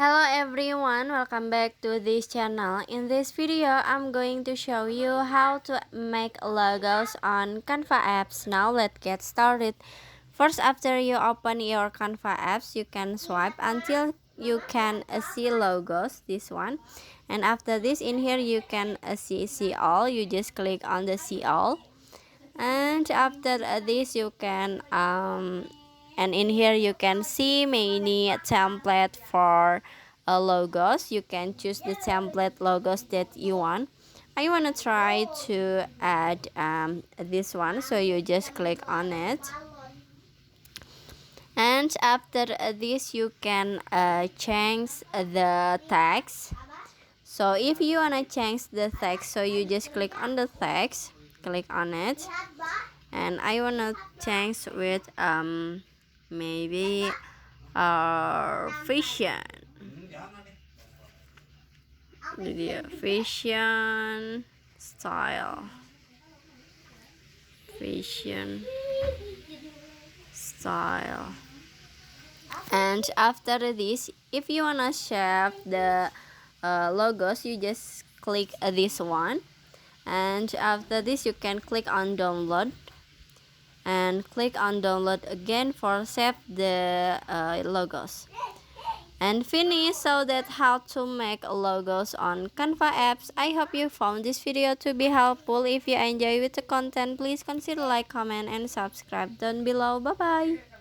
Hello everyone, welcome back to this channel. In this video, I'm going to show you how to make logos on Canva apps. Now let's get started. First, after you open your Canva apps, you can swipe until you can see logos, this one. And after this, in here you can see all. You just click on the see all. And after this you can and in here you can see many template for logos. You can choose the template logos that you want. I want to try to add this one, so you just click on it. And after this you can change the text. So if you want to change the text, so you just click on the text, click on it. And I wanna change with maybe fashion, fashion style, fashion style. And after this, if you wanna shape the logos, you just click this one. And after this you can click on download and click on download again for save the logos and finish. So that how to make logos on Canva apps. I hope you found this video to be helpful. If you enjoy with the content, please consider like, comment and subscribe down below. Bye bye.